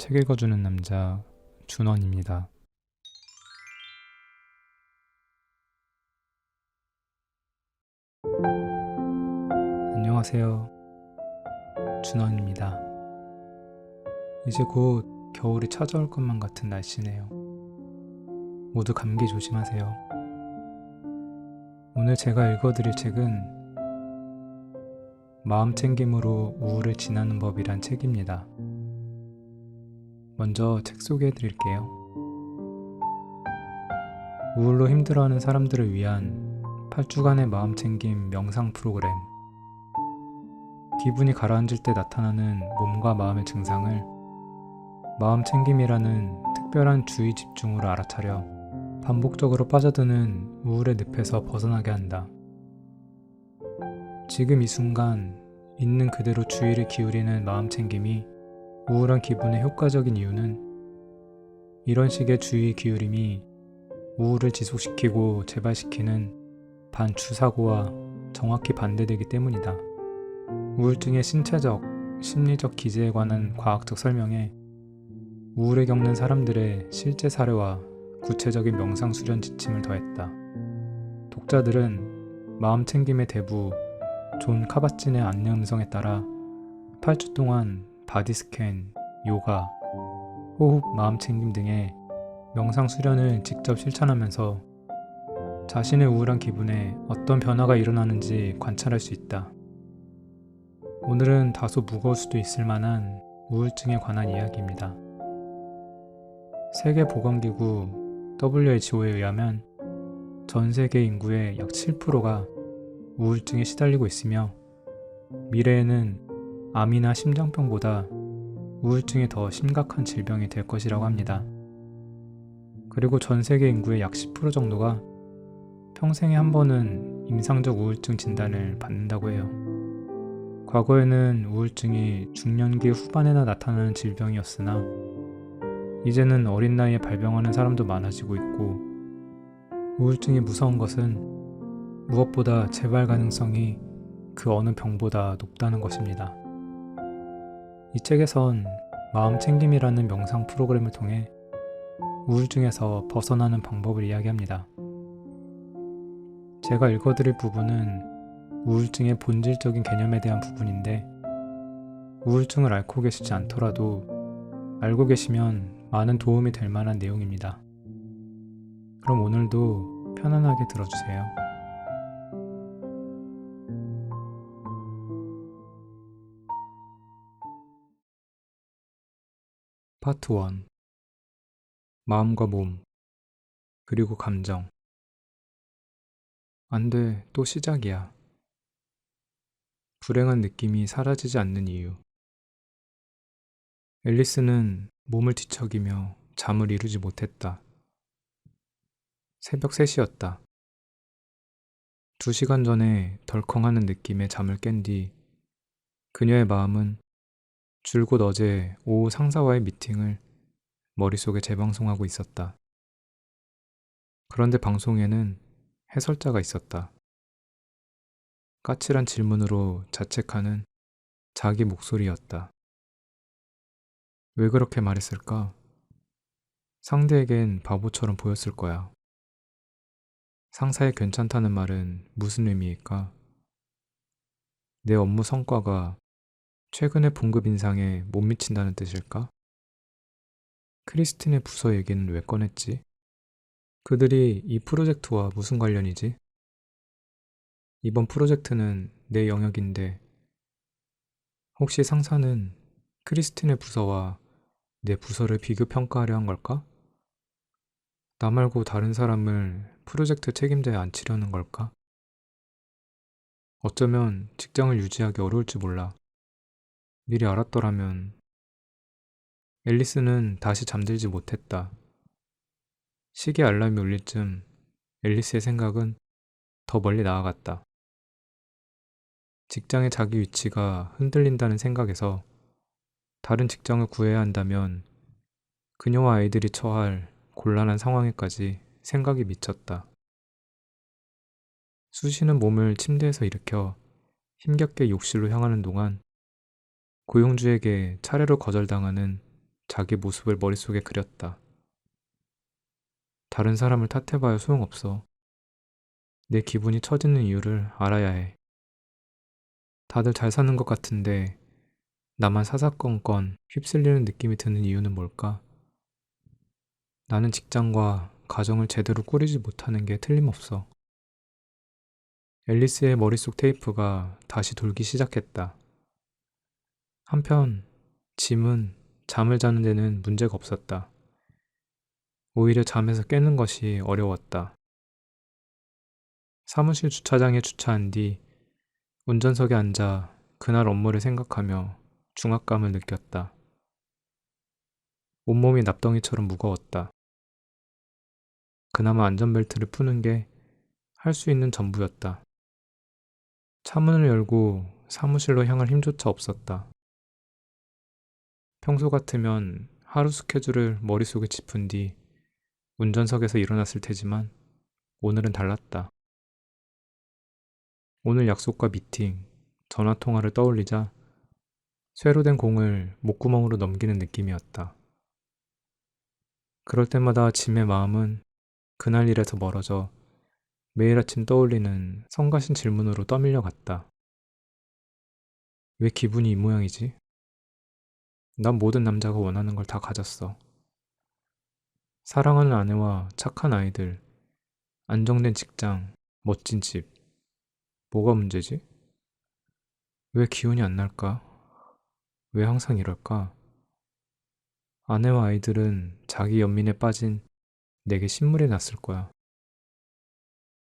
책 읽어주는 남자 준원입니다. 안녕하세요. 준원입니다. 이제 곧 겨울이 찾아올 것만 같은 날씨네요. 모두 감기 조심하세요. 오늘 제가 읽어드릴 책은 마음 챙김으로 우울을 지나는 법이란 책입니다. 먼저 책 소개해드릴게요. 우울로 힘들어하는 사람들을 위한 8주간의 마음 챙김 명상 프로그램. 기분이 가라앉을 때 나타나는 몸과 마음의 증상을 마음 챙김이라는 특별한 주의 집중으로 알아차려 반복적으로 빠져드는 우울의 늪에서 벗어나게 한다. 지금 이 순간 있는 그대로 주의를 기울이는 마음 챙김이 우울한 기분에 효과적인 이유는 이런 식의 주의 기울임이 우울을 지속시키고 재발시키는 반주사고와 정확히 반대되기 때문이다. 우울증의 신체적, 심리적 기제에 관한 과학적 설명에 우울을 겪는 사람들의 실제 사례와 구체적인 명상 수련 지침을 더했다. 독자들은 마음 챙김의 대부 존 카바진의 안내 음성에 따라 8주 동안 바디 스캔, 요가, 호흡 마음 챙김 등의 명상 수련을 직접 실천하면서 자신의 우울한 기분에 어떤 변화가 일어나는지 관찰할 수 있다. 오늘은 다소 무거울 수도 있을 만한 우울증에 관한 이야기입니다. 세계보건기구 WHO에 의하면 전 세계 인구의 약 7%가 우울증에 시달리고 있으며 미래에는 암이나 심장병보다 우울증이 더 심각한 질병이 될 것이라고 합니다. 그리고 전 세계 인구의 약 10% 정도가 평생에 한 번은 임상적 우울증 진단을 받는다고 해요. 과거에는 우울증이 중년기 후반에나 나타나는 질병이었으나 이제는 어린 나이에 발병하는 사람도 많아지고 있고 우울증이 무서운 것은 무엇보다 재발 가능성이 그 어느 병보다 높다는 것입니다. 이 책에선 마음 챙김이라는 명상 프로그램을 통해 우울증에서 벗어나는 방법을 이야기합니다. 제가 읽어드릴 부분은 우울증의 본질적인 개념에 대한 부분인데 우울증을 앓고 계시지 않더라도 알고 계시면 많은 도움이 될 만한 내용입니다. 그럼 오늘도 편안하게 들어주세요. 파트 1. 마음과 몸, 그리고 감정. 안 돼, 또 시작이야. 불행한 느낌이 사라지지 않는 이유. 앨리스는 몸을 뒤척이며 잠을 이루지 못했다. 새벽 3시였다. 2시간 전에 덜컹하는 느낌에 잠을 깬 뒤 그녀의 마음은 줄곧 어제 오후 상사와의 미팅을 머릿속에 재방송하고 있었다. 그런데 방송에는 해설자가 있었다. 까칠한 질문으로 자책하는 자기 목소리였다. 왜 그렇게 말했을까? 상대에겐 바보처럼 보였을 거야. 상사의 괜찮다는 말은 무슨 의미일까? 내 업무 성과가 최근의 봉급 인상에 못 미친다는 뜻일까? 크리스틴의 부서 얘기는 왜 꺼냈지? 그들이 이 프로젝트와 무슨 관련이지? 이번 프로젝트는 내 영역인데 혹시 상사는 크리스틴의 부서와 내 부서를 비교평가하려 한 걸까? 나 말고 다른 사람을 프로젝트 책임자에 앉히려는 걸까? 어쩌면 직장을 유지하기 어려울지 몰라. 미리 알았더라면. 앨리스는 다시 잠들지 못했다. 시계 알람이 울릴 쯤 앨리스의 생각은 더 멀리 나아갔다. 직장의 자기 위치가 흔들린다는 생각에서 다른 직장을 구해야 한다면 그녀와 아이들이 처할 곤란한 상황에까지 생각이 미쳤다. 수시는 몸을 침대에서 일으켜 힘겹게 욕실로 향하는 동안 고용주에게 차례로 거절당하는 자기 모습을 머릿속에 그렸다. 다른 사람을 탓해봐야 소용없어. 내 기분이 처지는 이유를 알아야 해. 다들 잘 사는 것 같은데 나만 사사건건 휩쓸리는 느낌이 드는 이유는 뭘까? 나는 직장과 가정을 제대로 꾸리지 못하는 게 틀림없어. 앨리스의 머릿속 테이프가 다시 돌기 시작했다. 한편 짐은 잠을 자는 데는 문제가 없었다. 오히려 잠에서 깨는 것이 어려웠다. 사무실 주차장에 주차한 뒤 운전석에 앉아 그날 업무를 생각하며 중압감을 느꼈다. 온몸이 납덩이처럼 무거웠다. 그나마 안전벨트를 푸는 게 할 수 있는 전부였다. 차문을 열고 사무실로 향할 힘조차 없었다. 평소 같으면 하루 스케줄을 머릿속에 짚은 뒤 운전석에서 일어났을 테지만 오늘은 달랐다. 오늘 약속과 미팅, 전화통화를 떠올리자 쇠로 된 공을 목구멍으로 넘기는 느낌이었다. 그럴 때마다 짐의 마음은 그날 일에서 멀어져 매일 아침 떠올리는 성가신 질문으로 떠밀려 갔다. 왜 기분이 이 모양이지? 난 모든 남자가 원하는 걸 다 가졌어. 사랑하는 아내와 착한 아이들, 안정된 직장, 멋진 집. 뭐가 문제지? 왜 기운이 안 날까? 왜 항상 이럴까? 아내와 아이들은 자기 연민에 빠진 내게 신물이 났을 거야.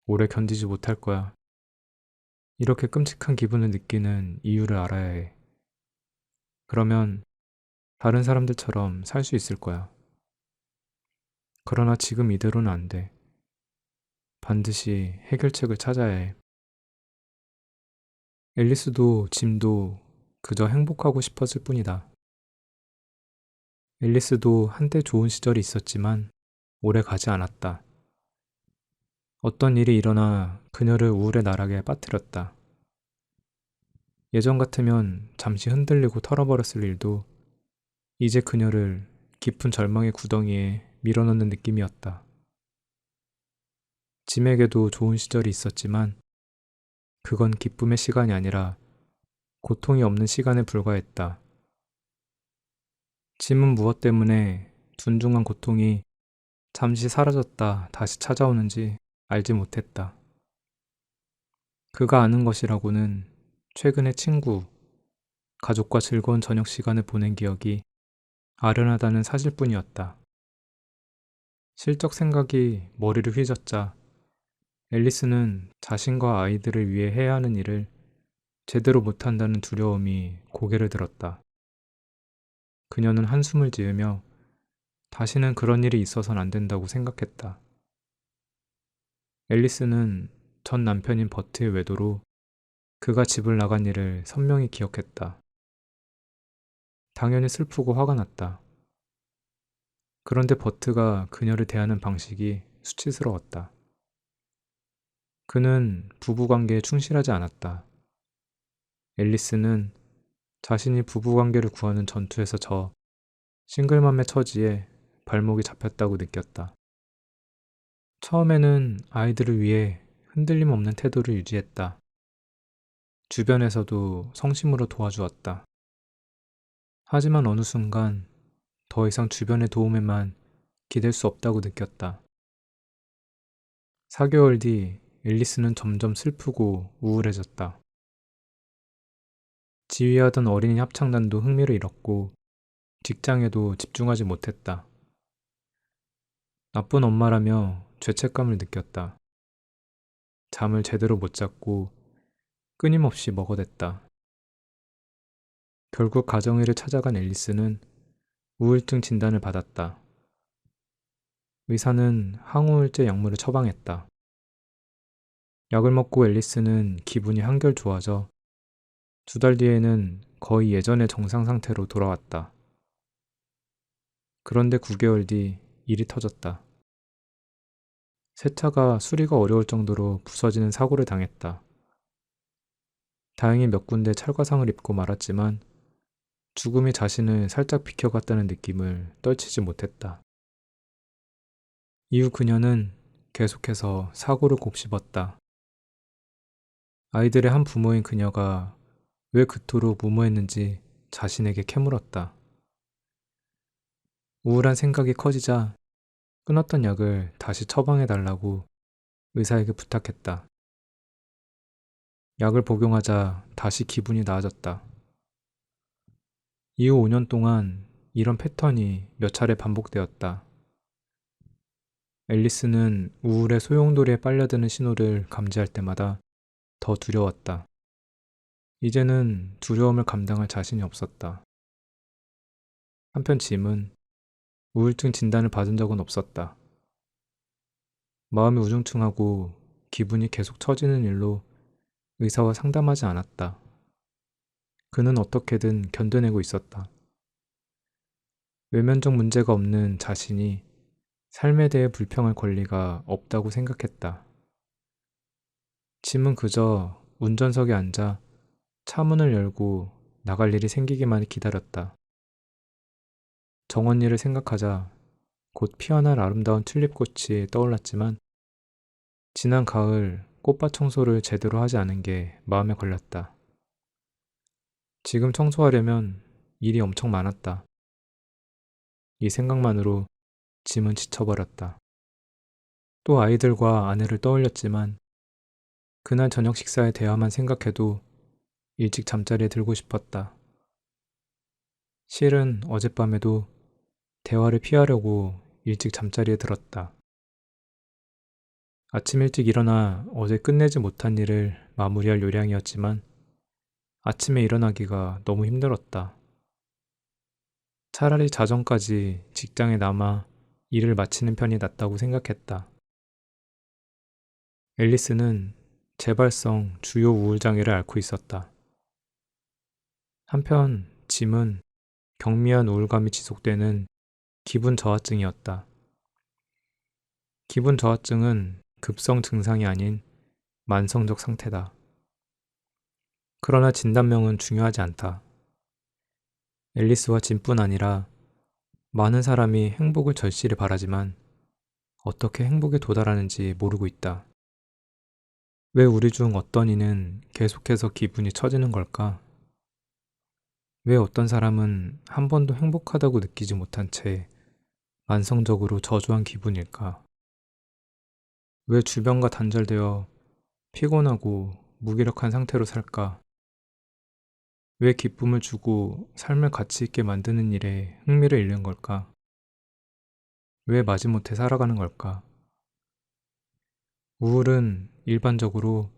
오래 견디지 못할 거야. 이렇게 끔찍한 기분을 느끼는 이유를 알아야 해. 그러면 다른 사람들처럼 살 수 있을 거야. 그러나 지금 이대로는 안 돼. 반드시 해결책을 찾아야 해. 앨리스도 짐도 그저 행복하고 싶었을 뿐이다. 앨리스도 한때 좋은 시절이 있었지만 오래 가지 않았다. 어떤 일이 일어나 그녀를 우울의 나락에 빠뜨렸다. 예전 같으면 잠시 흔들리고 털어버렸을 일도 이제 그녀를 깊은 절망의 구덩이에 밀어넣는 느낌이었다. 짐에게도 좋은 시절이 있었지만 그건 기쁨의 시간이 아니라 고통이 없는 시간에 불과했다. 짐은 무엇 때문에 둔중한 고통이 잠시 사라졌다 다시 찾아오는지 알지 못했다. 그가 아는 것이라고는 최근의 친구, 가족과 즐거운 저녁 시간을 보낸 기억이 아련하다는 사실뿐이었다. 실적 생각이 머리를 휘젓자 앨리스는 자신과 아이들을 위해 해야 하는 일을 제대로 못한다는 두려움이 고개를 들었다. 그녀는 한숨을 지으며 다시는 그런 일이 있어선 안 된다고 생각했다. 앨리스는 전 남편인 버트의 외도로 그가 집을 나간 일을 선명히 기억했다. 당연히 슬프고 화가 났다. 그런데 버트가 그녀를 대하는 방식이 수치스러웠다. 그는 부부관계에 충실하지 않았다. 앨리스는 자신이 부부관계를 구하는 전투에서 져 싱글맘의 처지에 발목이 잡혔다고 느꼈다. 처음에는 아이들을 위해 흔들림 없는 태도를 유지했다. 주변에서도 성심으로 도와주었다. 하지만 어느 순간 더 이상 주변의 도움에만 기댈 수 없다고 느꼈다. 4개월 뒤 앨리스는 점점 슬프고 우울해졌다. 지휘하던 어린이 합창단도 흥미를 잃었고 직장에도 집중하지 못했다. 나쁜 엄마라며 죄책감을 느꼈다. 잠을 제대로 못 잤고 끊임없이 먹어댔다. 결국 가정의를 찾아간 앨리스는 우울증 진단을 받았다. 의사는 항우울제 약물을 처방했다. 약을 먹고 앨리스는 기분이 한결 좋아져 2달 뒤에는 거의 예전의 정상 상태로 돌아왔다. 그런데 9개월 뒤 일이 터졌다. 새 차가 수리가 어려울 정도로 부서지는 사고를 당했다. 다행히 몇 군데 찰과상을 입고 말았지만 죽음이 자신을 살짝 비켜갔다는 느낌을 떨치지 못했다. 이후 그녀는 계속해서 사고를 곱씹었다. 아이들의 한 부모인 그녀가 왜 그토록 무모했는지 자신에게 캐물었다. 우울한 생각이 커지자 끊었던 약을 다시 처방해달라고 의사에게 부탁했다. 약을 복용하자 다시 기분이 나아졌다. 이후 5년 동안 이런 패턴이 몇 차례 반복되었다. 앨리스는 우울의 소용돌이에 빨려드는 신호를 감지할 때마다 더 두려웠다. 이제는 두려움을 감당할 자신이 없었다. 한편 짐은 우울증 진단을 받은 적은 없었다. 마음이 우중충하고 기분이 계속 처지는 일로 의사와 상담하지 않았다. 그는 어떻게든 견뎌내고 있었다. 외면적 문제가 없는 자신이 삶에 대해 불평할 권리가 없다고 생각했다. 짐은 그저 운전석에 앉아 차 문을 열고 나갈 일이 생기기만 기다렸다. 정원 일을 생각하자 곧 피어날 아름다운 튤립꽃이 떠올랐지만 지난 가을 꽃밭 청소를 제대로 하지 않은 게 마음에 걸렸다. 지금 청소하려면 일이 엄청 많았다. 이 생각만으로 짐은 지쳐버렸다. 또 아이들과 아내를 떠올렸지만 그날 저녁 식사의 대화만 생각해도 일찍 잠자리에 들고 싶었다. 실은 어젯밤에도 대화를 피하려고 일찍 잠자리에 들었다. 아침 일찍 일어나 어제 끝내지 못한 일을 마무리할 요량이었지만 아침에 일어나기가 너무 힘들었다. 차라리 자정까지 직장에 남아 일을 마치는 편이 낫다고 생각했다. 앨리스는 재발성 주요 우울장애를 앓고 있었다. 한편 짐은 경미한 우울감이 지속되는 기분 저하증이었다. 기분 저하증은 급성 증상이 아닌 만성적 상태다. 그러나 진단명은 중요하지 않다. 앨리스와 짐뿐 아니라 많은 사람이 행복을 절실히 바라지만 어떻게 행복에 도달하는지 모르고 있다. 왜 우리 중 어떤 이는 계속해서 기분이 처지는 걸까? 왜 어떤 사람은 한 번도 행복하다고 느끼지 못한 채 만성적으로 저조한 기분일까? 왜 주변과 단절되어 피곤하고 무기력한 상태로 살까? 왜 기쁨을 주고 삶을 가치 있게 만드는 일에 흥미를 잃는 걸까? 왜 마지못해 살아가는 걸까? 우울은 일반적으로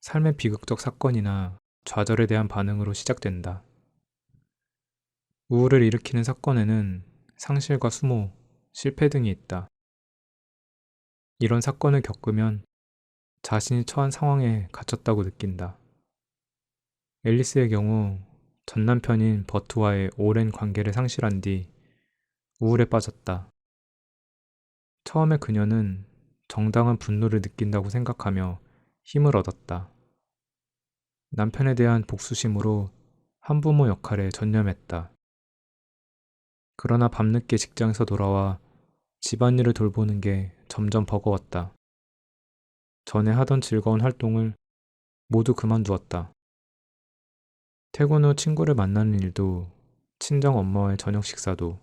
삶의 비극적 사건이나 좌절에 대한 반응으로 시작된다. 우울을 일으키는 사건에는 상실과 수모, 실패 등이 있다. 이런 사건을 겪으면 자신이 처한 상황에 갇혔다고 느낀다. 앨리스의 경우 전 남편인 버트와의 오랜 관계를 상실한 뒤 우울에 빠졌다. 처음에 그녀는 정당한 분노를 느낀다고 생각하며 힘을 얻었다. 남편에 대한 복수심으로 한부모 역할에 전념했다. 그러나 밤늦게 직장에서 돌아와 집안일을 돌보는 게 점점 버거웠다. 전에 하던 즐거운 활동을 모두 그만두었다. 퇴근 후 친구를 만나는 일도, 친정 엄마와의 저녁 식사도,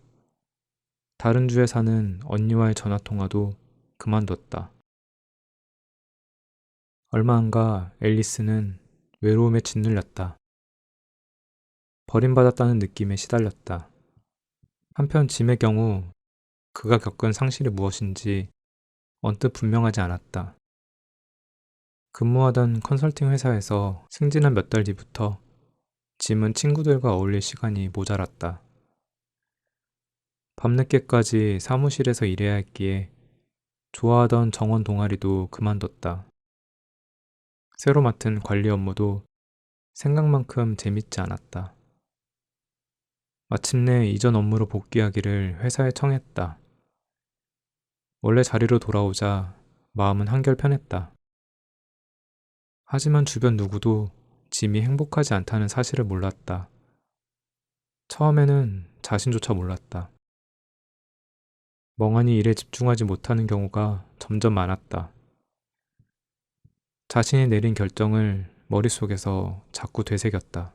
다른 주에 사는 언니와의 전화통화도 그만뒀다. 얼마 안가 앨리스는 외로움에 짓눌렸다. 버림받았다는 느낌에 시달렸다. 한편 짐의 경우 그가 겪은 상실이 무엇인지 언뜻 분명하지 않았다. 근무하던 컨설팅 회사에서 승진한 몇 달 뒤부터 짐은 친구들과 어울릴 시간이 모자랐다. 밤늦게까지 사무실에서 일해야 했기에 좋아하던 정원 동아리도 그만뒀다. 새로 맡은 관리 업무도 생각만큼 재밌지 않았다. 마침내 이전 업무로 복귀하기를 회사에 청했다. 원래 자리로 돌아오자 마음은 한결 편했다. 하지만 주변 누구도 짐이 행복하지 않다는 사실을 몰랐다. 처음에는 자신조차 몰랐다. 멍하니 일에 집중하지 못하는 경우가 점점 많았다. 자신이 내린 결정을 머릿속에서 자꾸 되새겼다.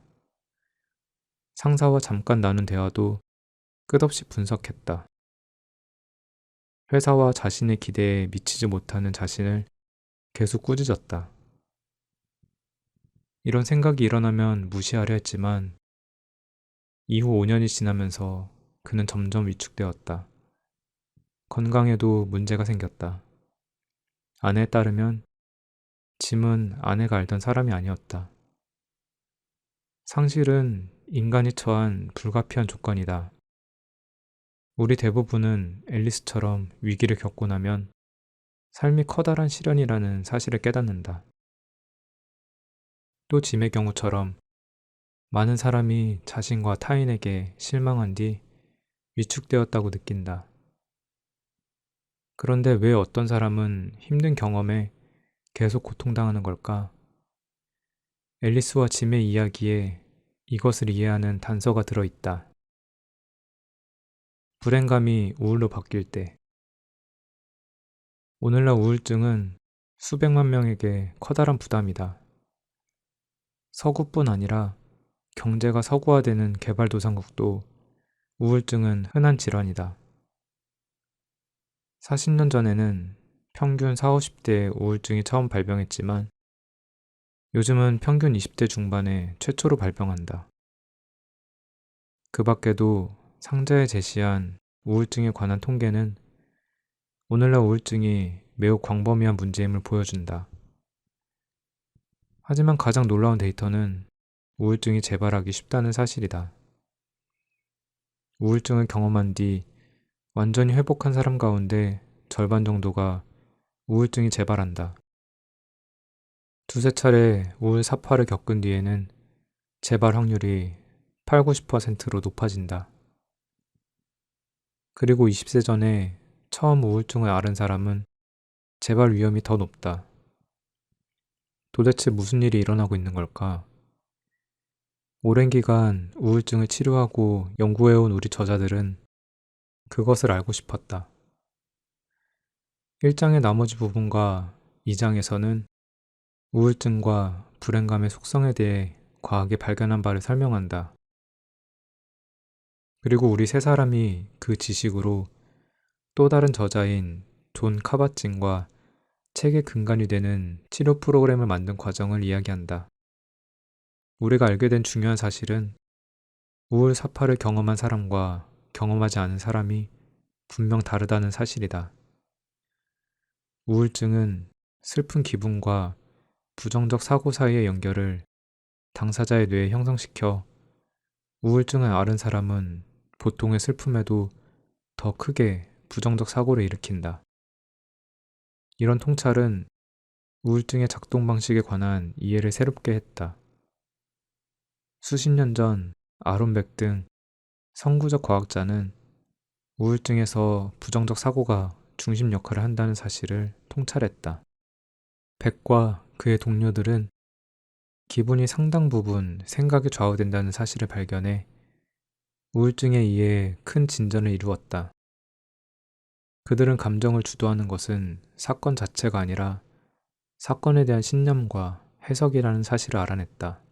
상사와 잠깐 나눈 대화도 끝없이 분석했다. 회사와 자신의 기대에 미치지 못하는 자신을 계속 꾸짖었다. 이런 생각이 일어나면 무시하려 했지만 이후 5년이 지나면서 그는 점점 위축되었다. 건강에도 문제가 생겼다. 아내에 따르면 짐은 아내가 알던 사람이 아니었다. 상실은 인간이 처한 불가피한 조건이다. 우리 대부분은 앨리스처럼 위기를 겪고 나면 삶이 커다란 시련이라는 사실을 깨닫는다. 또 짐의 경우처럼 많은 사람이 자신과 타인에게 실망한 뒤 위축되었다고 느낀다. 그런데 왜 어떤 사람은 힘든 경험에 계속 고통당하는 걸까? 앨리스와 짐의 이야기에 이것을 이해하는 단서가 들어있다. 불행감이 우울로 바뀔 때. 오늘날 우울증은 수백만 명에게 커다란 부담이다. 서구뿐 아니라 경제가 서구화되는 개발도상국도 우울증은 흔한 질환이다. 40년 전에는 평균 4, 50대에 우울증이 처음 발병했지만 요즘은 평균 20대 중반에 최초로 발병한다. 그 밖에도 상자에 제시한 우울증에 관한 통계는 오늘날 우울증이 매우 광범위한 문제임을 보여준다. 하지만 가장 놀라운 데이터는 우울증이 재발하기 쉽다는 사실이다. 우울증을 경험한 뒤 완전히 회복한 사람 가운데 절반 정도가 우울증이 재발한다. 두세 차례 우울 사파를 겪은 뒤에는 재발 확률이 8, 90%로 높아진다. 그리고 20세 전에 처음 우울증을 앓은 사람은 재발 위험이 더 높다. 도대체 무슨 일이 일어나고 있는 걸까? 오랜 기간 우울증을 치료하고 연구해온 우리 저자들은 그것을 알고 싶었다. 1장의 나머지 부분과 2장에서는 우울증과 불행감의 속성에 대해 과학이 발견한 바를 설명한다. 그리고 우리 세 사람이 그 지식으로 또 다른 저자인 존 카바진과 책의 근간이 되는 치료 프로그램을 만든 과정을 이야기한다. 우리가 알게 된 중요한 사실은 우울 사파를 경험한 사람과 경험하지 않은 사람이 분명 다르다는 사실이다. 우울증은 슬픈 기분과 부정적 사고 사이의 연결을 당사자의 뇌에 형성시켜 우울증을 앓은 사람은 보통의 슬픔에도 더 크게 부정적 사고를 일으킨다. 이런 통찰은 우울증의 작동 방식에 관한 이해를 새롭게 했다. 수십 년 전 아론 백 등 선구적 과학자는 우울증에서 부정적 사고가 중심 역할을 한다는 사실을 통찰했다. 백과 그의 동료들은 기분이 상당 부분 생각에 좌우된다는 사실을 발견해 우울증에 의해 큰 진전을 이루었다. 그들은 감정을 주도하는 것은 사건 자체가 아니라 사건에 대한 신념과 해석이라는 사실을 알아냈다.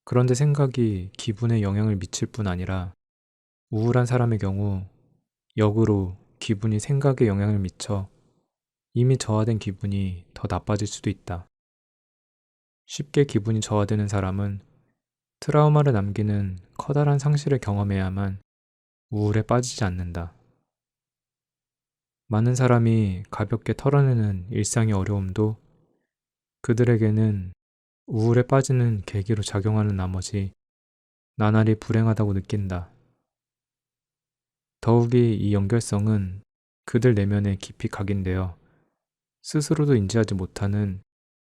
그런데 생각이 기분에 영향을 미칠 뿐 아니라 우울한 사람의 경우 역으로 기분이 생각에 영향을 미쳐 이미 저하된 기분이 더 나빠질 수도 있다. 쉽게 기분이 저하되는 사람은 트라우마를 남기는 커다란 상실을 경험해야만 우울에 빠지지 않는다. 많은 사람이 가볍게 털어내는 일상의 어려움도 그들에게는 우울에 빠지는 계기로 작용하는 나머지 나날이 불행하다고 느낀다. 더욱이 이 연결성은 그들 내면에 깊이 각인되어 스스로도 인지하지 못하는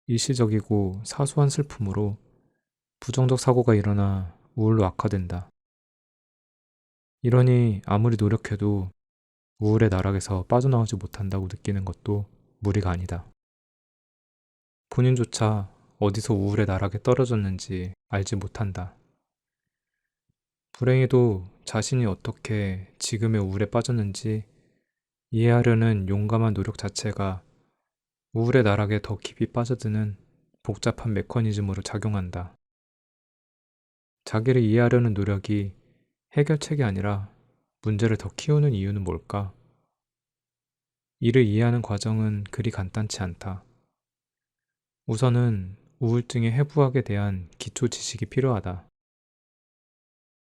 일시적이고 사소한 슬픔으로 부정적 사고가 일어나 우울로 악화된다. 이러니 아무리 노력해도 우울의 나락에서 빠져나오지 못한다고 느끼는 것도 무리가 아니다. 본인조차 어디서 우울의 나락에 떨어졌는지 알지 못한다. 불행히도 자신이 어떻게 지금의 우울에 빠졌는지 이해하려는 용감한 노력 자체가 우울의 나락에 더 깊이 빠져드는 복잡한 메커니즘으로 작용한다. 자기를 이해하려는 노력이 해결책이 아니라 문제를 더 키우는 이유는 뭘까? 이를 이해하는 과정은 그리 간단치 않다. 우선은 우울증의 해부학에 대한 기초 지식이 필요하다.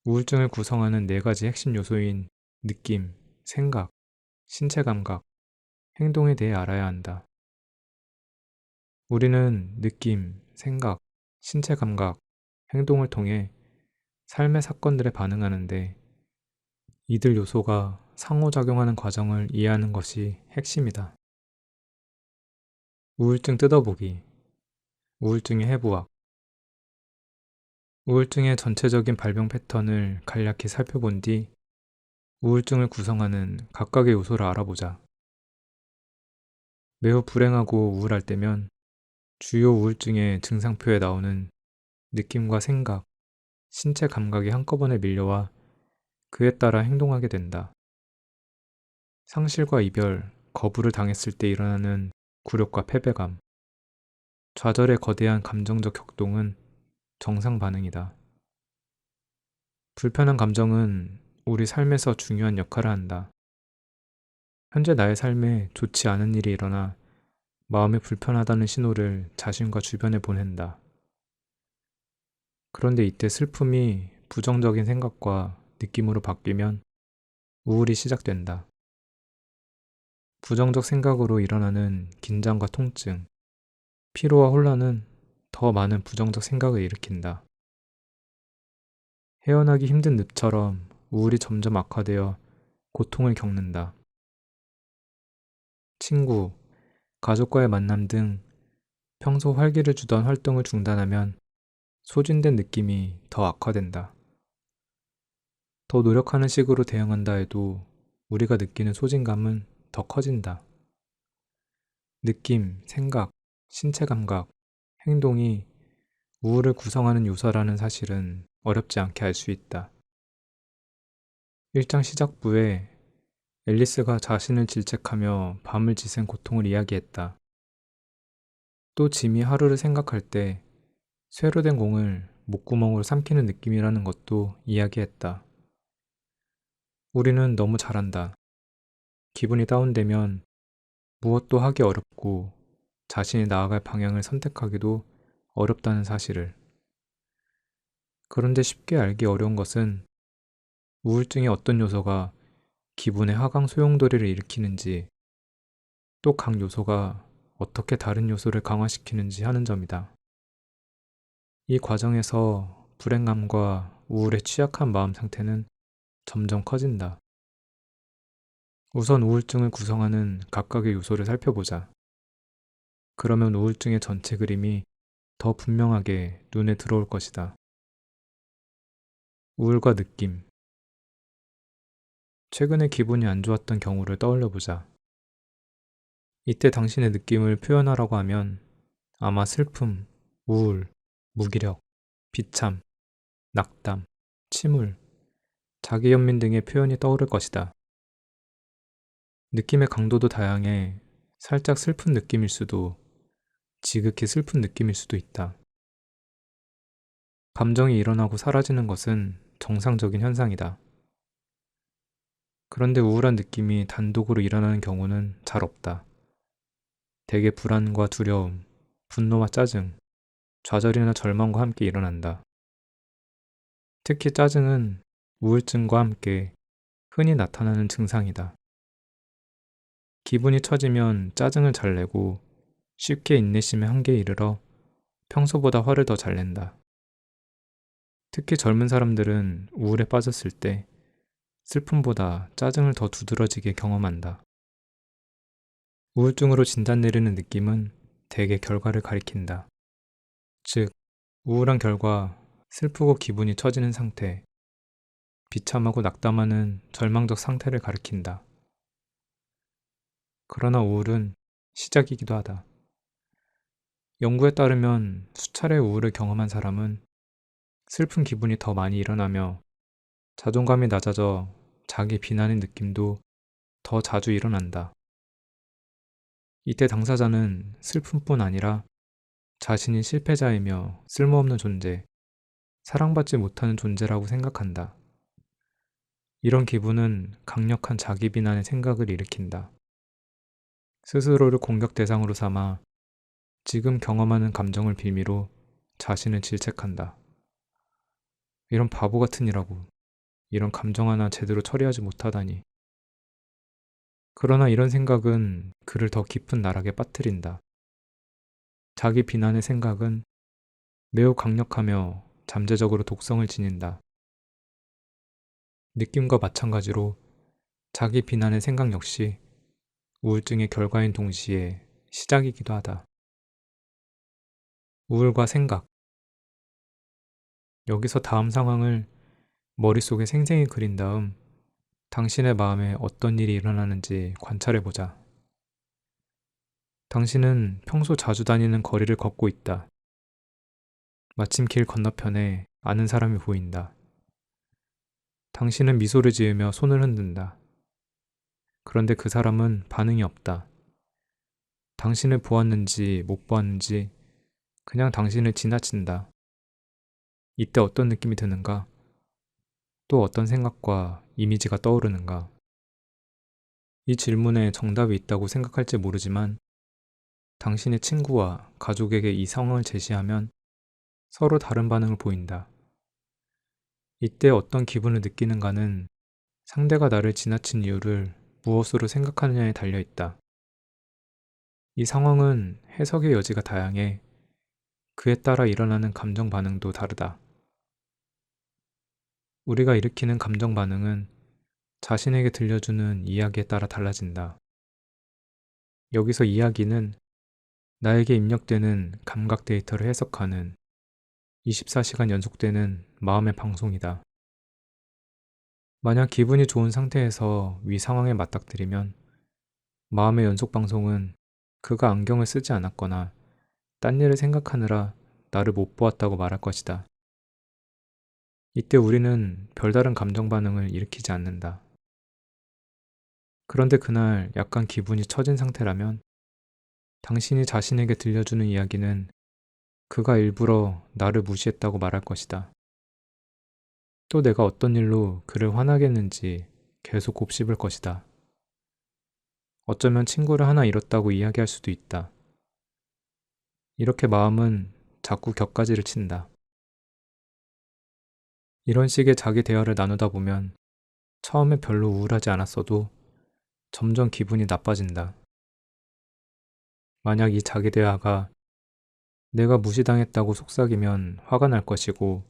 우울증을 구성하는 네 가지 핵심 요소인 느낌, 생각, 신체 감각, 행동에 대해 알아야 한다. 우리는 느낌, 생각, 신체 감각, 행동을 통해 삶의 사건들에 반응하는데 이들 요소가 상호작용하는 과정을 이해하는 것이 핵심이다. 우울증 뜯어보기, 우울증의 해부학. 우울증의 전체적인 발병 패턴을 간략히 살펴본 뒤 우울증을 구성하는 각각의 요소를 알아보자. 매우 불행하고 우울할 때면 주요 우울증의 증상표에 나오는 느낌과 생각, 신체 감각이 한꺼번에 밀려와 그에 따라 행동하게 된다. 상실과 이별, 거부를 당했을 때 일어나는 굴욕과 패배감, 좌절의 거대한 감정적 격동은 정상 반응이다. 불편한 감정은 우리 삶에서 중요한 역할을 한다. 현재 나의 삶에 좋지 않은 일이 일어나 마음이 불편하다는 신호를 자신과 주변에 보낸다. 그런데 이때 슬픔이 부정적인 생각과 느낌으로 바뀌면 우울이 시작된다. 부정적 생각으로 일어나는 긴장과 통증, 피로와 혼란은 더 많은 부정적 생각을 일으킨다. 헤어나기 힘든 늪처럼 우울이 점점 악화되어 고통을 겪는다. 친구, 가족과의 만남 등 평소 활기를 주던 활동을 중단하면 소진된 느낌이 더 악화된다. 더 노력하는 식으로 대응한다 해도 우리가 느끼는 소진감은 더 커진다. 느낌, 생각, 신체 감각, 행동이 우울을 구성하는 요소라는 사실은 어렵지 않게 알 수 있다. 1장 시작부에 앨리스가 자신을 질책하며 밤을 지샌 고통을 이야기했다. 또 짐이 하루를 생각할 때 쇠로 된 공을 목구멍으로 삼키는 느낌이라는 것도 이야기했다. 우리는 너무 잘한다. 기분이 다운되면 무엇도 하기 어렵고 자신이 나아갈 방향을 선택하기도 어렵다는 사실을. 그런데 쉽게 알기 어려운 것은 우울증의 어떤 요소가 기분의 하강 소용돌이를 일으키는지 또 각 요소가 어떻게 다른 요소를 강화시키는지 하는 점이다. 이 과정에서 불행감과 우울에 취약한 마음 상태는 점점 커진다. 우선 우울증을 구성하는 각각의 요소를 살펴보자. 그러면 우울증의 전체 그림이 더 분명하게 눈에 들어올 것이다. 우울과 느낌. 최근에 기분이 안 좋았던 경우를 떠올려 보자. 이때 당신의 느낌을 표현하라고 하면 아마 슬픔, 우울, 무기력, 비참, 낙담, 침울, 자기연민 등의 표현이 떠오를 것이다. 느낌의 강도도 다양해 살짝 슬픈 느낌일 수도 지극히 슬픈 느낌일 수도 있다. 감정이 일어나고 사라지는 것은 정상적인 현상이다. 그런데 우울한 느낌이 단독으로 일어나는 경우는 잘 없다. 대개 불안과 두려움, 분노와 짜증, 좌절이나 절망과 함께 일어난다. 특히 짜증은 우울증과 함께 흔히 나타나는 증상이다. 기분이 처지면 짜증을 잘 내고 쉽게 인내심의 한계에 이르러 평소보다 화를 더 잘 낸다. 특히 젊은 사람들은 우울에 빠졌을 때 슬픔보다 짜증을 더 두드러지게 경험한다. 우울증으로 진단 내리는 느낌은 대개 결과를 가리킨다. 즉, 우울한 결과 슬프고 기분이 처지는 상태, 비참하고 낙담하는 절망적 상태를 가리킨다. 그러나 우울은 시작이기도 하다. 연구에 따르면 수차례 우울을 경험한 사람은 슬픈 기분이 더 많이 일어나며 자존감이 낮아져 자기 비난의 느낌도 더 자주 일어난다. 이때 당사자는 슬픔뿐 아니라 자신이 실패자이며 쓸모없는 존재, 사랑받지 못하는 존재라고 생각한다. 이런 기분은 강력한 자기 비난의 생각을 일으킨다. 스스로를 공격 대상으로 삼아 지금 경험하는 감정을 빌미로 자신을 질책한다. 이런 바보 같은 이라고, 이런 감정 하나 제대로 처리하지 못하다니. 그러나 이런 생각은 그를 더 깊은 나락에 빠뜨린다. 자기 비난의 생각은 매우 강력하며 잠재적으로 독성을 지닌다. 느낌과 마찬가지로 자기 비난의 생각 역시 우울증의 결과인 동시에 시작이기도 하다. 우울과 생각. 여기서 다음 상황을 머릿속에 생생히 그린 다음 당신의 마음에 어떤 일이 일어나는지 관찰해보자. 당신은 평소 자주 다니는 거리를 걷고 있다. 마침 길 건너편에 아는 사람이 보인다. 당신은 미소를 지으며 손을 흔든다. 그런데 그 사람은 반응이 없다. 당신을 보았는지 못 보았는지 그냥 당신을 지나친다. 이때 어떤 느낌이 드는가? 또 어떤 생각과 이미지가 떠오르는가? 이 질문에 정답이 있다고 생각할지 모르지만 당신의 친구와 가족에게 이 상황을 제시하면 서로 다른 반응을 보인다. 이때 어떤 기분을 느끼는가는 상대가 나를 지나친 이유를 무엇으로 생각하느냐에 달려 있다. 이 상황은 해석의 여지가 다양해 그에 따라 일어나는 감정 반응도 다르다. 우리가 일으키는 감정 반응은 자신에게 들려주는 이야기에 따라 달라진다. 여기서 이야기는 나에게 입력되는 감각 데이터를 해석하는 24시간 연속되는 마음의 방송이다. 만약 기분이 좋은 상태에서 위 상황에 맞닥뜨리면 마음의 연속 방송은 그가 안경을 쓰지 않았거나 딴 일을 생각하느라 나를 못 보았다고 말할 것이다. 이때 우리는 별다른 감정 반응을 일으키지 않는다. 그런데 그날 약간 기분이 처진 상태라면 당신이 자신에게 들려주는 이야기는 그가 일부러 나를 무시했다고 말할 것이다. 또 내가 어떤 일로 그를 화나게 했는지 계속 곱씹을 것이다. 어쩌면 친구를 하나 잃었다고 이야기할 수도 있다. 이렇게 마음은 자꾸 격가지를 친다. 이런 식의 자기 대화를 나누다 보면 처음에 별로 우울하지 않았어도 점점 기분이 나빠진다. 만약 이 자기 대화가 내가 무시당했다고 속삭이면 화가 날 것이고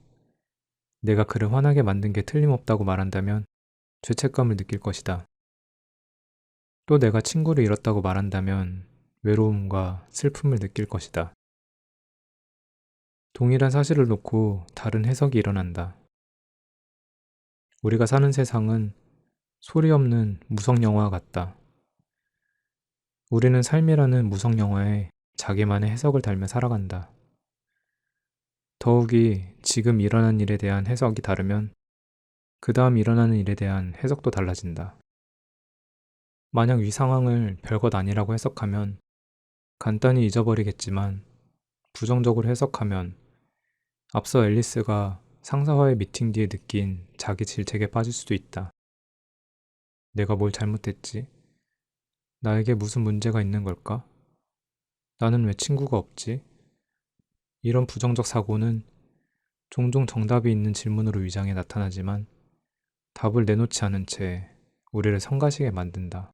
내가 그를 화나게 만든 게 틀림없다고 말한다면 죄책감을 느낄 것이다. 또 내가 친구를 잃었다고 말한다면 외로움과 슬픔을 느낄 것이다. 동일한 사실을 놓고 다른 해석이 일어난다. 우리가 사는 세상은 소리 없는 무성영화 같다. 우리는 삶이라는 무성영화에 자기만의 해석을 달며 살아간다. 더욱이 지금 일어난 일에 대한 해석이 다르면 그 다음 일어나는 일에 대한 해석도 달라진다. 만약 이 상황을 별것 아니라고 해석하면 간단히 잊어버리겠지만 부정적으로 해석하면 앞서 앨리스가 상사와의 미팅 뒤에 느낀 자기 질책에 빠질 수도 있다. 내가 뭘 잘못했지? 나에게 무슨 문제가 있는 걸까? 나는 왜 친구가 없지? 이런 부정적 사고는 종종 정답이 있는 질문으로 위장해 나타나지만 답을 내놓지 않은 채 우리를 성가시게 만든다.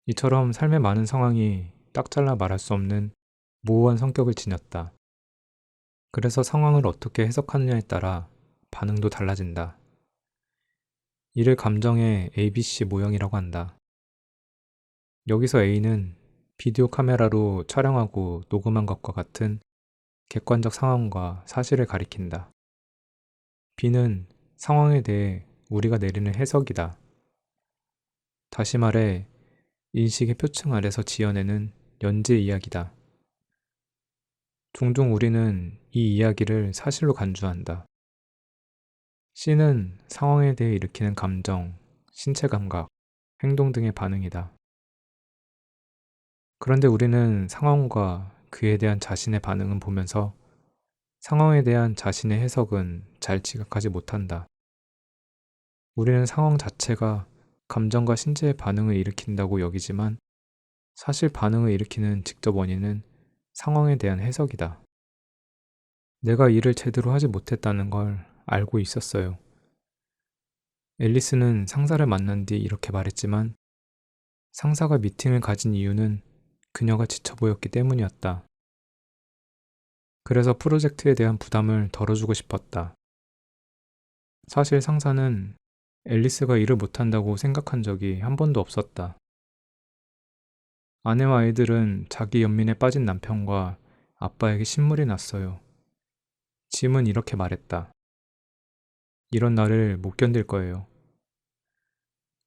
이처럼 삶의 많은 상황이 딱 잘라 말할 수 없는 모호한 성격을 지녔다. 그래서 상황을 어떻게 해석하느냐에 따라 반응도 달라진다. 이를 감정의 ABC 모형이라고 한다. 여기서 A는 비디오 카메라로 촬영하고 녹음한 것과 같은 객관적 상황과 사실을 가리킨다. B는 상황에 대해 우리가 내리는 해석이다. 다시 말해 인식의 표층 아래서 지어내는 연재 이야기다. 종종 우리는 이 이야기를 사실로 간주한다. C는 상황에 대해 일으키는 감정, 신체 감각, 행동 등의 반응이다. 그런데 우리는 상황과 그에 대한 자신의 반응은 보면서 상황에 대한 자신의 해석은 잘 지각하지 못한다. 우리는 상황 자체가 감정과 신체의 반응을 일으킨다고 여기지만 사실 반응을 일으키는 직접 원인은 상황에 대한 해석이다. 내가 일을 제대로 하지 못했다는 걸 알고 있었어요. 앨리스는 상사를 만난 뒤 이렇게 말했지만 상사가 미팅을 가진 이유는 그녀가 지쳐 보였기 때문이었다. 그래서 프로젝트에 대한 부담을 덜어주고 싶었다. 사실 상사는 앨리스가 일을 못한다고 생각한 적이 한 번도 없었다. 아내와 아이들은 자기 연민에 빠진 남편과 아빠에게 신물이 났어요. 짐은 이렇게 말했다. 이런 나를 못 견딜 거예요.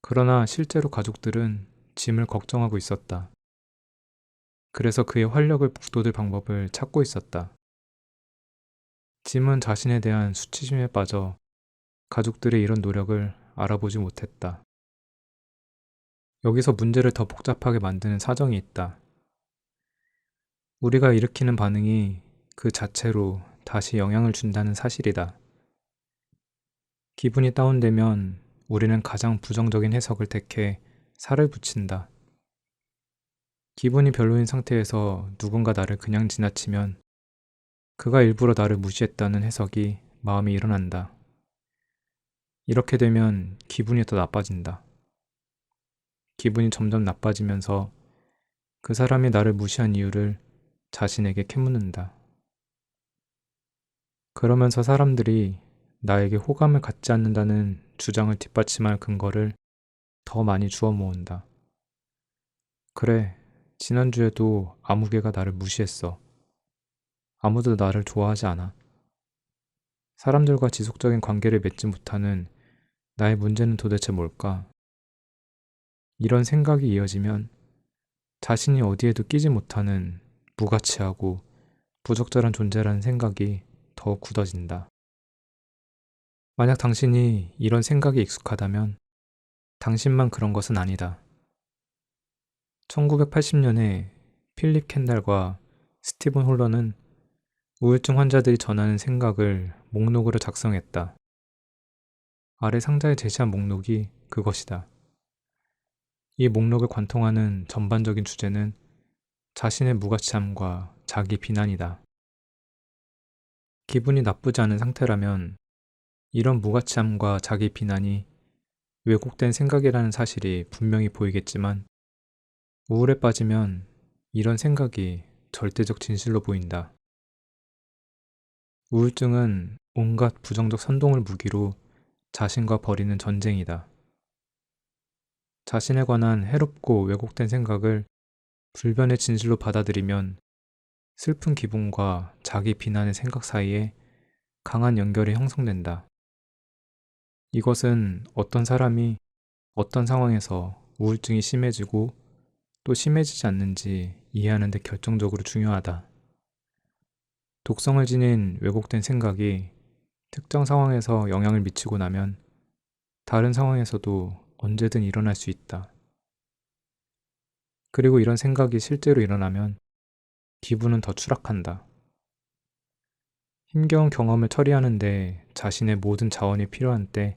그러나 실제로 가족들은 짐을 걱정하고 있었다. 그래서 그의 활력을 북돋을 방법을 찾고 있었다. 짐은 자신에 대한 수치심에 빠져 가족들의 이런 노력을 알아보지 못했다. 여기서 문제를 더 복잡하게 만드는 사정이 있다. 우리가 일으키는 반응이 그 자체로 다시 영향을 준다는 사실이다. 기분이 다운되면 우리는 가장 부정적인 해석을 택해 살을 붙인다. 기분이 별로인 상태에서 누군가 나를 그냥 지나치면 그가 일부러 나를 무시했다는 해석이 마음에 일어난다. 이렇게 되면 기분이 더 나빠진다. 기분이 점점 나빠지면서 그 사람이 나를 무시한 이유를 자신에게 캐묻는다. 그러면서 사람들이 나에게 호감을 갖지 않는다는 주장을 뒷받침할 근거를 더 많이 주워 모은다. 그래, 지난주에도 아무개가 나를 무시했어. 아무도 나를 좋아하지 않아. 사람들과 지속적인 관계를 맺지 못하는 나의 문제는 도대체 뭘까? 이런 생각이 이어지면 자신이 어디에도 끼지 못하는 무가치하고 부적절한 존재라는 생각이 더욱 굳어진다. 만약 당신이 이런 생각이 익숙하다면 당신만 그런 것은 아니다. 1980년에 필립 캔달과 스티븐 홀러는 우울증 환자들이 전하는 생각을 목록으로 작성했다. 아래 상자에 제시한 목록이 그것이다. 이 목록을 관통하는 전반적인 주제는 자신의 무가치함과 자기 비난이다. 기분이 나쁘지 않은 상태라면 이런 무가치함과 자기 비난이 왜곡된 생각이라는 사실이 분명히 보이겠지만 우울에 빠지면 이런 생각이 절대적 진실로 보인다. 우울증은 온갖 부정적 선동을 무기로 자신과 벌이는 전쟁이다. 자신에 관한 해롭고 왜곡된 생각을 불변의 진실로 받아들이면 슬픈 기분과 자기 비난의 생각 사이에 강한 연결이 형성된다. 이것은 어떤 사람이 어떤 상황에서 우울증이 심해지고 또 심해지지 않는지 이해하는 데 결정적으로 중요하다. 독성을 지닌 왜곡된 생각이 특정 상황에서 영향을 미치고 나면 다른 상황에서도 언제든 일어날 수 있다. 그리고 이런 생각이 실제로 일어나면 기분은 더 추락한다. 힘겨운 경험을 처리하는데 자신의 모든 자원이 필요한 때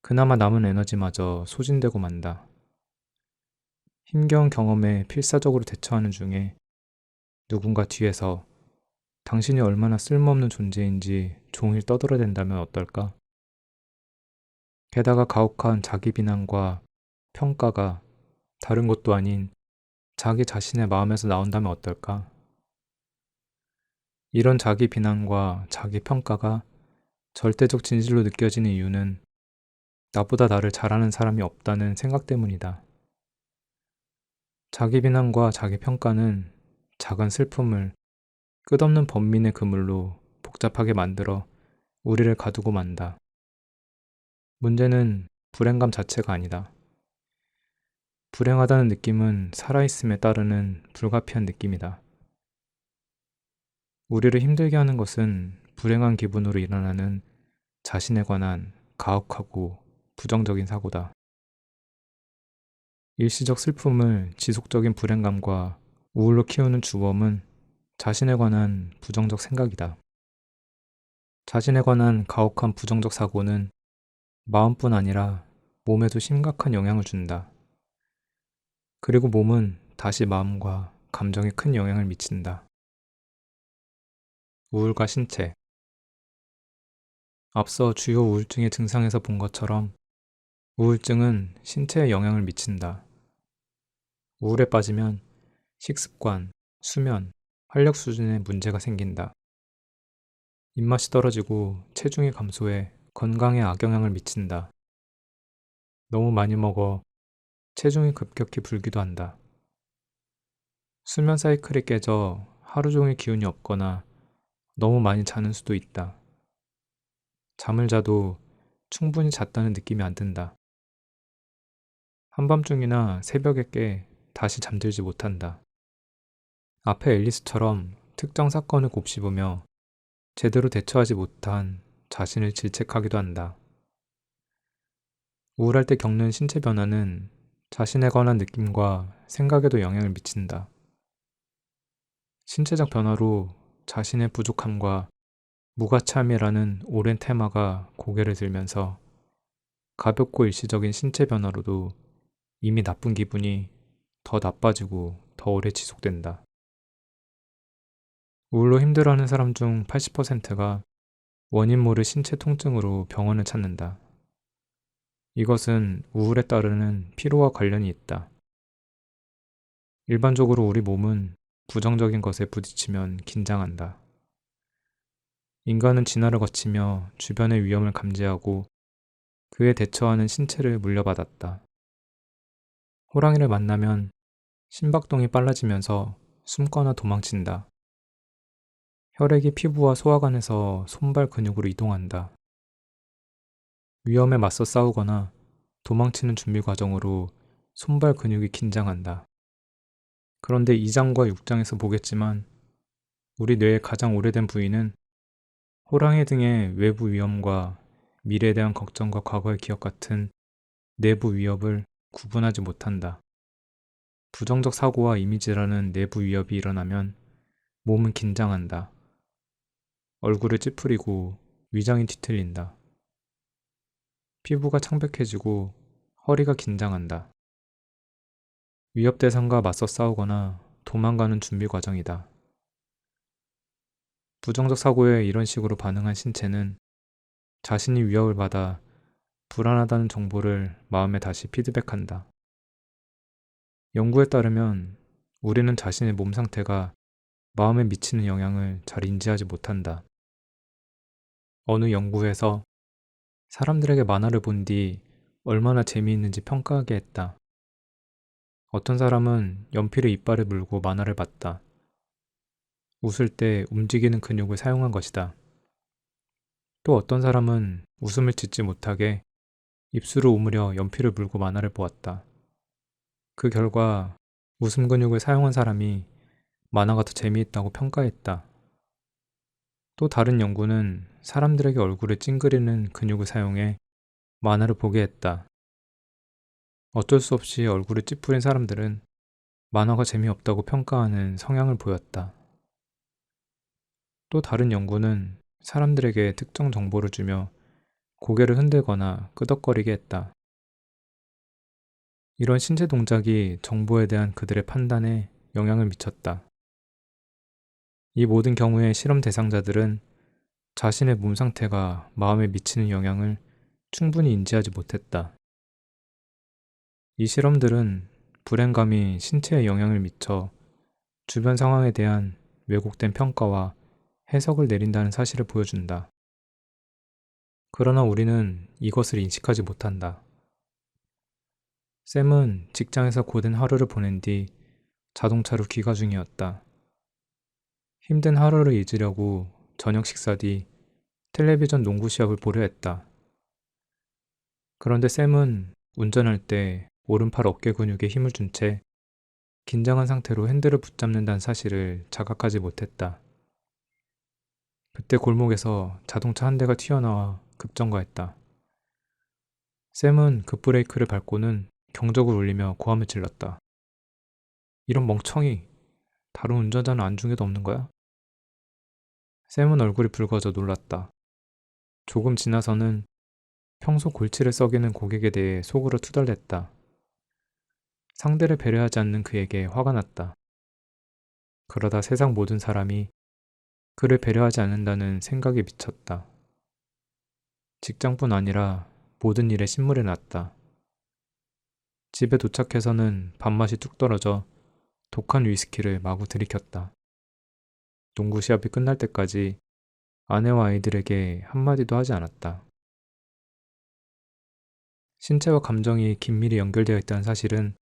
그나마 남은 에너지마저 소진되고 만다. 힘겨운 경험에 필사적으로 대처하는 중에 누군가 뒤에서 당신이 얼마나 쓸모없는 존재인지 종일 떠들어댄다면 어떨까? 게다가 가혹한 자기 비난과 평가가 다른 것도 아닌 자기 자신의 마음에서 나온다면 어떨까? 이런 자기 비난과 자기 평가가 절대적 진실로 느껴지는 이유는 나보다 나를 잘하는 사람이 없다는 생각 때문이다. 자기 비난과 자기 평가는 작은 슬픔을 끝없는 번민의 그물로 복잡하게 만들어 우리를 가두고 만다. 문제는 불행감 자체가 아니다. 불행하다는 느낌은 살아있음에 따르는 불가피한 느낌이다. 우리를 힘들게 하는 것은 불행한 기분으로 일어나는 자신에 관한 가혹하고 부정적인 사고다. 일시적 슬픔을 지속적인 불행감과 우울로 키우는 주범은 자신에 관한 부정적 생각이다. 자신에 관한 가혹한 부정적 사고는 마음뿐 아니라 몸에도 심각한 영향을 준다. 그리고 몸은 다시 마음과 감정에 큰 영향을 미친다. 우울과 신체. 앞서 주요 우울증의 증상에서 본 것처럼 우울증은 신체에 영향을 미친다. 우울에 빠지면 식습관, 수면, 활력 수준에 문제가 생긴다. 입맛이 떨어지고 체중이 감소해 건강에 악영향을 미친다. 너무 많이 먹어 체중이 급격히 불기도 한다. 수면 사이클이 깨져 하루 종일 기운이 없거나 너무 많이 자는 수도 있다. 잠을 자도 충분히 잤다는 느낌이 안 든다. 한밤중이나 새벽에 깨 다시 잠들지 못한다. 앞에 앨리스처럼 특정 사건을 곱씹으며 제대로 대처하지 못한 자신을 질책하기도 한다. 우울할 때 겪는 신체 변화는 자신에 관한 느낌과 생각에도 영향을 미친다. 신체적 변화로 자신의 부족함과 무가치함이라는 오랜 테마가 고개를 들면서 가볍고 일시적인 신체 변화로도 이미 나쁜 기분이 더 나빠지고 더 오래 지속된다. 우울로 힘들어하는 사람 중 80%가 원인 모를 신체 통증으로 병원을 찾는다. 이것은 우울에 따르는 피로와 관련이 있다. 일반적으로 우리 몸은 부정적인 것에 부딪히면 긴장한다. 인간은 진화를 거치며 주변의 위험을 감지하고 그에 대처하는 신체를 물려받았다. 호랑이를 만나면 심박동이 빨라지면서 숨거나 도망친다. 혈액이 피부와 소화관에서 손발 근육으로 이동한다. 위험에 맞서 싸우거나 도망치는 준비 과정으로 손발 근육이 긴장한다. 그런데 2장과 6장에서 보겠지만 우리 뇌의 가장 오래된 부위는 호랑이 등의 외부 위험과 미래에 대한 걱정과 과거의 기억 같은 내부 위협을 구분하지 못한다. 부정적 사고와 이미지라는 내부 위협이 일어나면 몸은 긴장한다. 얼굴을 찌푸리고 위장이 뒤틀린다. 피부가 창백해지고 허리가 긴장한다. 위협 대상과 맞서 싸우거나 도망가는 준비 과정이다. 부정적 사고에 이런 식으로 반응한 신체는 자신이 위협을 받아 불안하다는 정보를 마음에 다시 피드백한다. 연구에 따르면 우리는 자신의 몸 상태가 마음에 미치는 영향을 잘 인지하지 못한다. 어느 연구에서 사람들에게 만화를 본 뒤 얼마나 재미있는지 평가하게 했다. 어떤 사람은 연필에 이빨을 물고 만화를 봤다. 웃을 때 움직이는 근육을 사용한 것이다. 또 어떤 사람은 웃음을 짓지 못하게 입술을 오므려 연필을 물고 만화를 보았다. 그 결과 웃음 근육을 사용한 사람이 만화가 더 재미있다고 평가했다. 또 다른 연구는 사람들에게 얼굴을 찡그리는 근육을 사용해 만화를 보게 했다. 어쩔 수 없이 얼굴을 찌푸린 사람들은 만화가 재미없다고 평가하는 성향을 보였다. 또 다른 연구는 사람들에게 특정 정보를 주며 고개를 흔들거나 끄덕거리게 했다. 이런 신체 동작이 정보에 대한 그들의 판단에 영향을 미쳤다. 이 모든 경우의 실험 대상자들은 자신의 몸 상태가 마음에 미치는 영향을 충분히 인지하지 못했다. 이 실험들은 불행감이 신체에 영향을 미쳐 주변 상황에 대한 왜곡된 평가와 해석을 내린다는 사실을 보여준다. 그러나 우리는 이것을 인식하지 못한다. 샘은 직장에서 고된 하루를 보낸 뒤 자동차로 귀가 중이었다. 힘든 하루를 잊으려고 저녁 식사 뒤 텔레비전 농구 시합을 보려 했다. 그런데 샘은 운전할 때 오른팔 어깨 근육에 힘을 준 채 긴장한 상태로 핸들을 붙잡는다는 사실을 자각하지 못했다. 그때 골목에서 자동차 한 대가 튀어나와 급정거했다. 샘은 급브레이크를 밟고는 경적을 울리며 고함을 질렀다. 이런 멍청이! 다른 운전자는 안중에도 없는 거야? 샘은 얼굴이 붉어져 놀랐다. 조금 지나서는 평소 골치를 썩이는 고객에 대해 속으로 투덜댔다. 상대를 배려하지 않는 그에게 화가 났다. 그러다 세상 모든 사람이 그를 배려하지 않는다는 생각이 미쳤다. 직장뿐 아니라 모든 일에 신물이 났다. 집에 도착해서는 밥맛이 뚝 떨어져 독한 위스키를 마구 들이켰다. 농구 시합이 끝날 때까지 아내와 아이들에게 한마디도 하지 않았다. 신체와 감정이 긴밀히 연결되어 있다는 사실은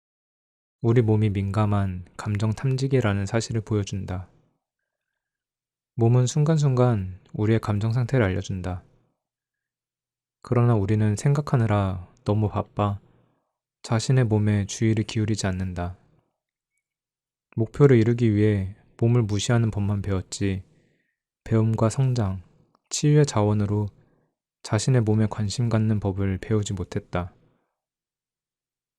우리 몸이 민감한 감정 탐지기라는 사실을 보여준다. 몸은 순간순간 우리의 감정 상태를 알려준다. 그러나 우리는 생각하느라 너무 바빠 자신의 몸에 주의를 기울이지 않는다. 목표를 이루기 위해 몸을 무시하는 법만 배웠지 배움과 성장, 치유의 자원으로 자신의 몸에 관심 갖는 법을 배우지 못했다.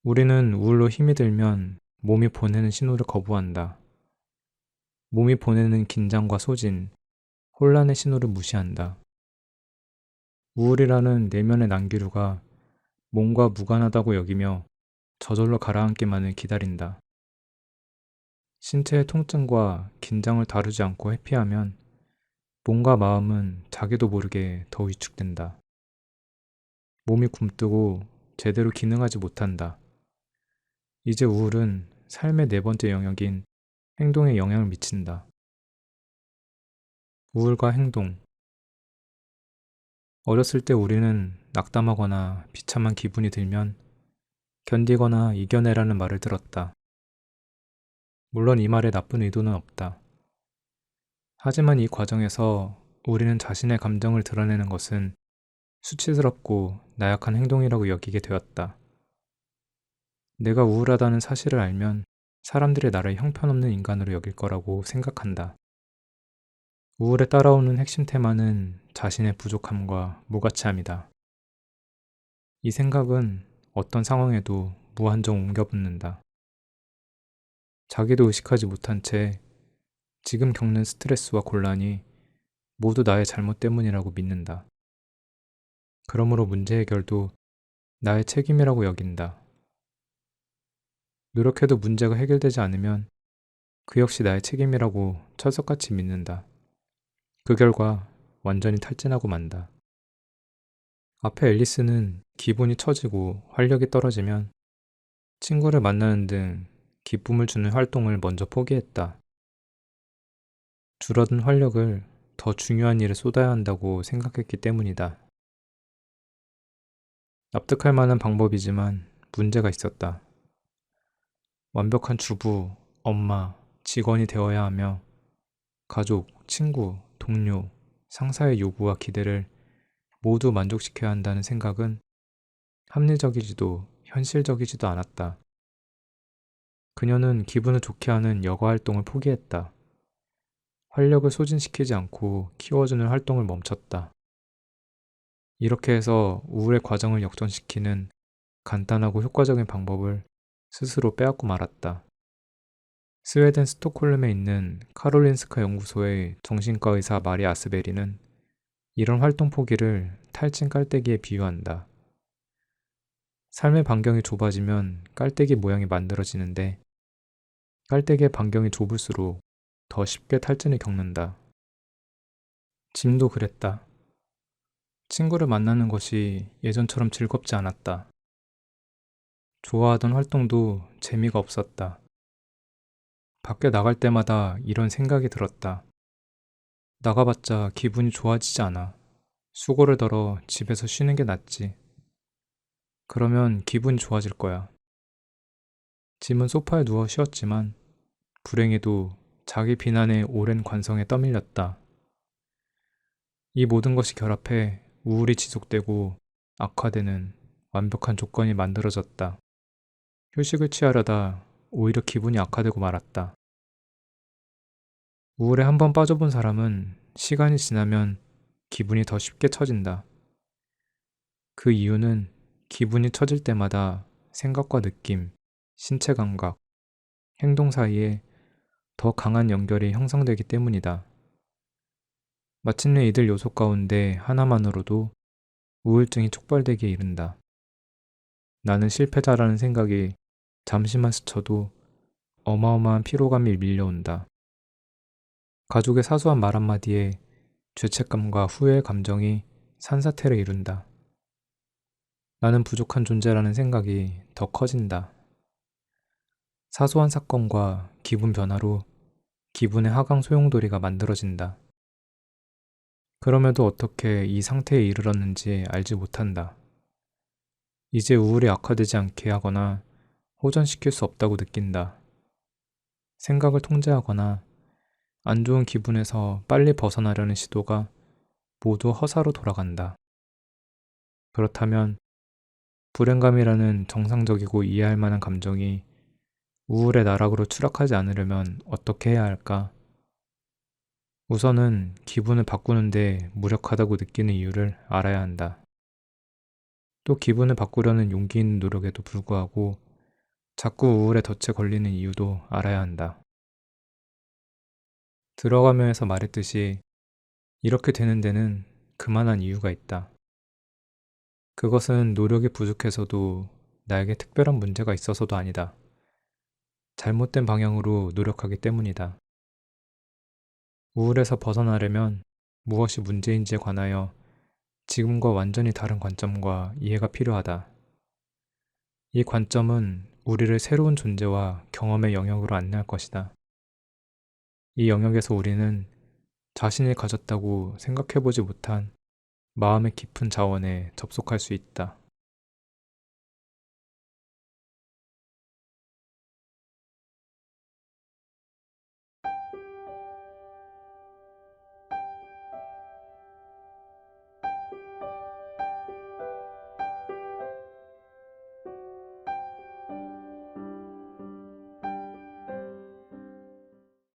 우리는 우울로 힘이 들면 몸이 보내는 신호를 거부한다. 몸이 보내는 긴장과 소진, 혼란의 신호를 무시한다. 우울이라는 내면의 난기류가 몸과 무관하다고 여기며 저절로 가라앉기만을 기다린다. 신체의 통증과 긴장을 다루지 않고 회피하면 몸과 마음은 자기도 모르게 더 위축된다. 몸이 굼뜨고 제대로 기능하지 못한다. 이제 우울은 삶의 네 번째 영역인 행동에 영향을 미친다. 우울과 행동. 어렸을 때 우리는 낙담하거나 비참한 기분이 들면 견디거나 이겨내라는 말을 들었다. 물론 이 말에 나쁜 의도는 없다. 하지만 이 과정에서 우리는 자신의 감정을 드러내는 것은 수치스럽고 나약한 행동이라고 여기게 되었다. 내가 우울하다는 사실을 알면 사람들이 나를 형편없는 인간으로 여길 거라고 생각한다. 우울에 따라오는 핵심 테마는 자신의 부족함과 무가치함이다. 이 생각은 어떤 상황에도 무한정 옮겨붙는다. 자기도 의식하지 못한 채 지금 겪는 스트레스와 곤란이 모두 나의 잘못 때문이라고 믿는다. 그러므로 문제 해결도 나의 책임이라고 여긴다. 노력해도 문제가 해결되지 않으면 그 역시 나의 책임이라고 철석같이 믿는다. 그 결과 완전히 탈진하고 만다. 앞에 앨리스는 기분이 처지고 활력이 떨어지면 친구를 만나는 등 기쁨을 주는 활동을 먼저 포기했다. 줄어든 활력을 더 중요한 일에 쏟아야 한다고 생각했기 때문이다. 납득할 만한 방법이지만 문제가 있었다. 완벽한 주부, 엄마, 직원이 되어야 하며 가족, 친구, 동료, 상사의 요구와 기대를 모두 만족시켜야 한다는 생각은 합리적이지도 현실적이지도 않았다. 그녀는 기분을 좋게 하는 여가 활동을 포기했다. 활력을 소진시키지 않고 키워주는 활동을 멈췄다. 이렇게 해서 우울의 과정을 역전시키는 간단하고 효과적인 방법을 스스로 빼앗고 말았다. 스웨덴 스톡홀름에 있는 카롤린스카 연구소의 정신과 의사 마리 아스베리는 이런 활동 포기를 탈진 깔때기에 비유한다. 삶의 반경이 좁아지면 깔때기 모양이 만들어지는데 깔때기의 반경이 좁을수록 더 쉽게 탈진을 겪는다. 짐도 그랬다. 친구를 만나는 것이 예전처럼 즐겁지 않았다. 좋아하던 활동도 재미가 없었다. 밖에 나갈 때마다 이런 생각이 들었다. 나가봤자 기분이 좋아지지 않아. 수고를 덜어 집에서 쉬는 게 낫지. 그러면 기분이 좋아질 거야. 짐은 소파에 누워 쉬었지만 불행히도 자기 비난의 오랜 관성에 떠밀렸다. 이 모든 것이 결합해 우울이 지속되고 악화되는 완벽한 조건이 만들어졌다. 휴식을 취하려다 오히려 기분이 악화되고 말았다. 우울에 한번 빠져본 사람은 시간이 지나면 기분이 더 쉽게 처진다. 그 이유는 기분이 처질 때마다 생각과 느낌, 신체 감각, 행동 사이에 더 강한 연결이 형성되기 때문이다. 마침내 이들 요소 가운데 하나만으로도 우울증이 촉발되기에 이른다. 나는 실패자라는 생각이 잠시만 스쳐도 어마어마한 피로감이 밀려온다. 가족의 사소한 말 한마디에 죄책감과 후회의 감정이 산사태를 이룬다. 나는 부족한 존재라는 생각이 더 커진다. 사소한 사건과 기분 변화로 기분의 하강 소용돌이가 만들어진다. 그럼에도 어떻게 이 상태에 이르렀는지 알지 못한다. 이제 우울이 악화되지 않게 하거나 호전시킬 수 없다고 느낀다. 생각을 통제하거나 안 좋은 기분에서 빨리 벗어나려는 시도가 모두 허사로 돌아간다. 그렇다면 불행감이라는 정상적이고 이해할 만한 감정이 우울의 나락으로 추락하지 않으려면 어떻게 해야 할까? 우선은 기분을 바꾸는데 무력하다고 느끼는 이유를 알아야 한다. 또 기분을 바꾸려는 용기 있는 노력에도 불구하고 자꾸 우울에 덫에 걸리는 이유도 알아야 한다. 들어가면서 말했듯이 이렇게 되는 데는 그만한 이유가 있다. 그것은 노력이 부족해서도 나에게 특별한 문제가 있어서도 아니다. 잘못된 방향으로 노력하기 때문이다. 우울에서 벗어나려면 무엇이 문제인지에 관하여 지금과 완전히 다른 관점과 이해가 필요하다. 이 관점은 우리를 새로운 존재와 경험의 영역으로 안내할 것이다. 이 영역에서 우리는 자신이 가졌다고 생각해보지 못한 마음의 깊은 자원에 접속할 수 있다.